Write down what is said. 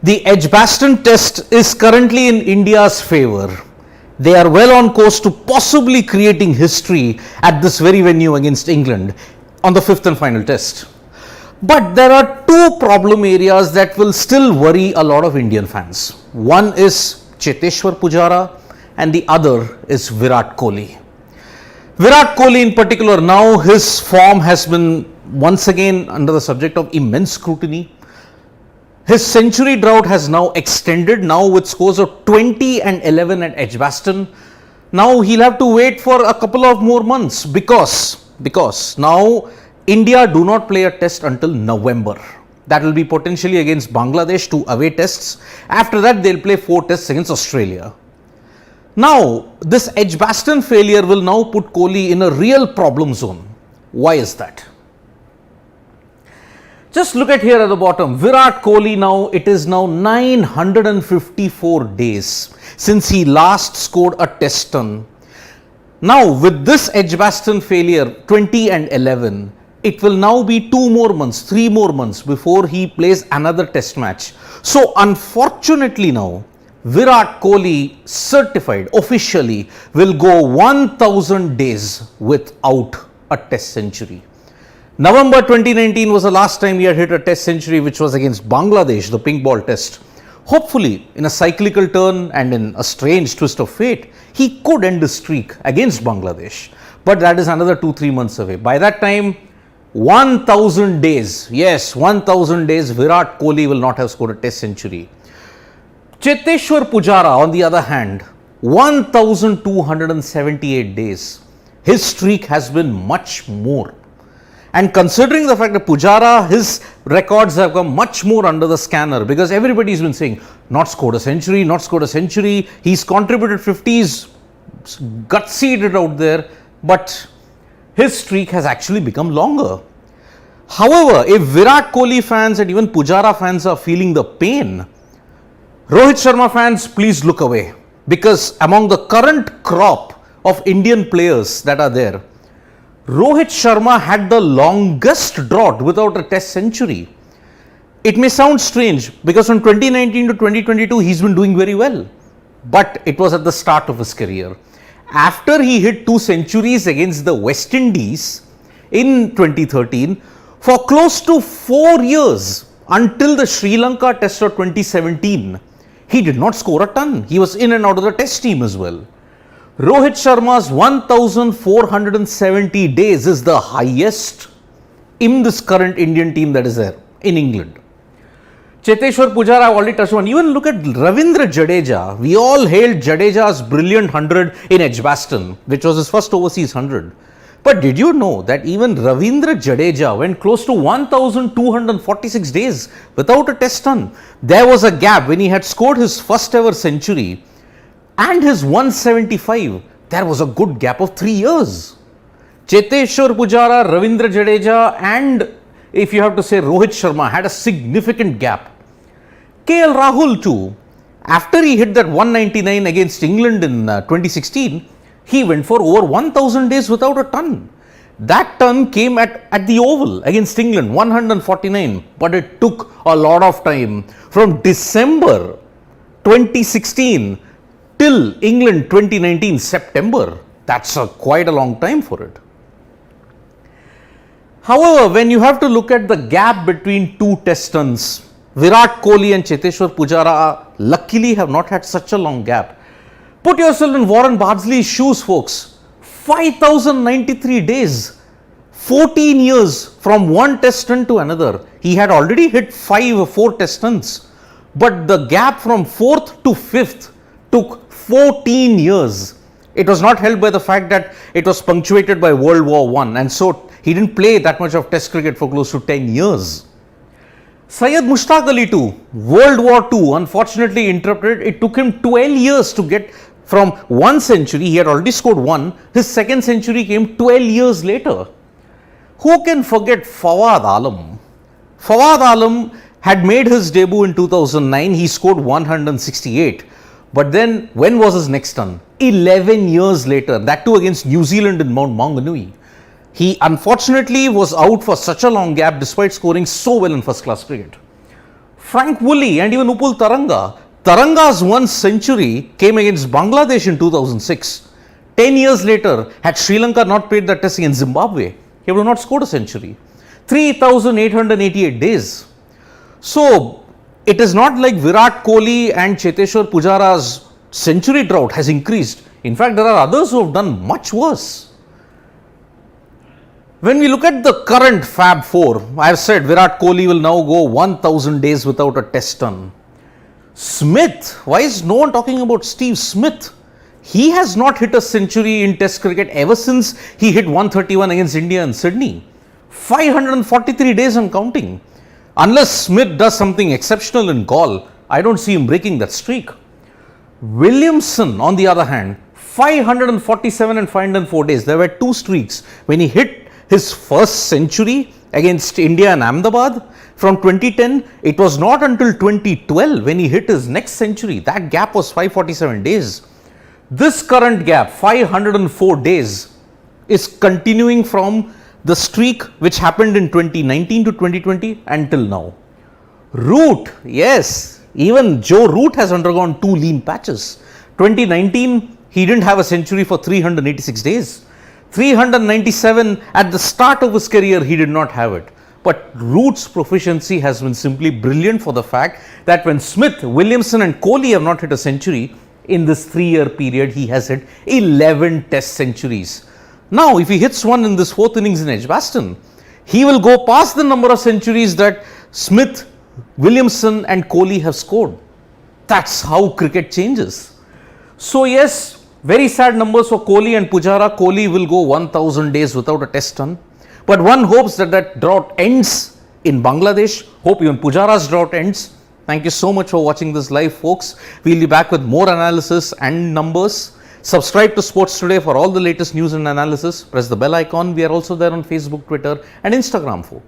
The Edgbaston test is currently in India's favour. They are well on course to possibly creating history at this very venue against England on the fifth and final test. But there are two problem areas that will still worry a lot of Indian fans. One is Cheteshwar Pujara and the other is Virat Kohli. Virat Kohli in particular, now his form has been once again under the subject of immense scrutiny. His century drought has now extended, now with scores of 20 and 11 at Edgbaston. Now he'll have to wait for a couple of more months because now India do not play a test until November. That will be potentially against Bangladesh, 2 away tests. After that they'll play 4 tests against Australia. Now this Edgbaston failure will now put Kohli in a real problem zone. Why is that? Just look at here at the bottom, Virat Kohli now, it is now 954 days since he last scored a test ton. Now with this Edgbaston failure, 20 and 11, it will now be 2 more months, 3 more months before he plays another test match. So unfortunately now, Virat Kohli certified officially will go 1000 days without a test century. November 2019 was the last time he had hit a test century, which was against Bangladesh, the pink ball test. Hopefully, in a cyclical turn and in a strange twist of fate, he could end the streak against Bangladesh. But that is another 2-3 months away. By that time, 1000 days, yes, 1000 days, Virat Kohli will not have scored a test century. Cheteshwar Pujara, on the other hand, 1278 days. His streak has been much more. And considering the fact that Pujara, his records have come much more under the scanner because everybody's been saying, not scored a century, not scored a century. He's contributed 50s, gut-seeded out there, but his streak has actually become longer. However, if Virat Kohli fans and even Pujara fans are feeling the pain, Rohit Sharma fans, please look away, because among the current crop of Indian players that are there, Rohit Sharma had the longest drought without a test century. It may sound strange because from 2019 to 2022 he's been doing very well, but it was at the start of his career. After he hit 2 centuries against the West Indies in 2013, for close to 4 years until the Sri Lanka test of 2017, he did not score a ton. He was in and out of the test team as well. Rohit Sharma's 1470 days is the highest in this current Indian team that is there in England. Cheteshwar Pujara, I've already touched on. Even look at Ravindra Jadeja. We all hailed Jadeja's brilliant 100 in Edgbaston, which was his first overseas 100. But did you know that even Ravindra Jadeja went close to 1246 days without a test ton? There was a gap when he had scored his first ever century and his 175, there was a good gap of 3 years. Cheteshwar Pujara, Ravindra Jadeja and if you have to say Rohit Sharma had a significant gap. KL Rahul too, after he hit that 199 against England in 2016, he went for over 1000 days without a ton. That ton came at the Oval against England, 149, but it took a lot of time from December 2016 till England 2019 September. That's quite a long time for it. However, when you have to look at the gap between 2 test tons, Virat Kohli and Cheteshwar Pujara luckily have not had such a long gap. Put yourself in Warren Bardsley's shoes, folks. 5093 days, 14 years from one test ton to another. He had already hit 5 or 4 test tons, but the gap from 4th to 5th took 14 years. It was not helped by the fact that it was punctuated by World War I, and so he didn't play that much of test cricket for close to 10 years. Syed Mushtaq Ali too, World War II unfortunately interrupted. It took him 12 years to get from 1 century. He had already scored 1. His 2nd century came 12 years later. Who can forget Fawad Alam? Fawad Alam had made his debut in 2009. He scored 168. But then when was his next ton? 11 years later, that too against New Zealand in Mount Maunganui. He unfortunately was out for such a long gap despite scoring so well in first class cricket. Frank Woolley and even Upul Taranga. Taranga's one century came against Bangladesh in 2006. 10 years later, had Sri Lanka not played that test against Zimbabwe, he would have not scored a century. 3,888 days. So, it is not like Virat Kohli and Cheteshwar Pujara's century drought has increased. In fact, there are others who have done much worse. When we look at the current Fab Four, I have said Virat Kohli will now go 1,000 days without a test run. Smith, why is no one talking about Steve Smith? He has not hit a century in test cricket ever since he hit 131 against India in Sydney. 543 days and counting. Unless Smith does something exceptional in Gaul, I don't see him breaking that streak. Williamson, on the other hand, 547 and 504 days. There were two streaks when he hit his first century against India and Ahmedabad. From 2010, it was not until 2012 when he hit his next century. That gap was 547 days. This current gap, 504 days, is continuing from the streak which happened in 2019 to 2020 until now. Root, yes, even Joe Root has undergone two lean patches. 2019, he didn't have a century for 386 days. 397 at the start of his career, he did not have it. But Root's proficiency has been simply brilliant for the fact that when Smith, Williamson and Kohli have not hit a century, in this 3-year period, he has hit 11 test centuries. Now, if he hits one in this fourth innings in Edgbaston, he will go past the number of centuries that Smith, Williamson and Kohli have scored. That's how cricket changes. So yes, very sad numbers for Kohli and Pujara. Kohli will go 1,000 days without a test run. But one hopes that that drought ends in Bangladesh. Hope even Pujara's drought ends. Thank you so much for watching this live, folks. We'll be back with more analysis and numbers. Subscribe to Sports Today for all the latest news and analysis. Press the bell icon. We are also there on Facebook, Twitter and Instagram, folks.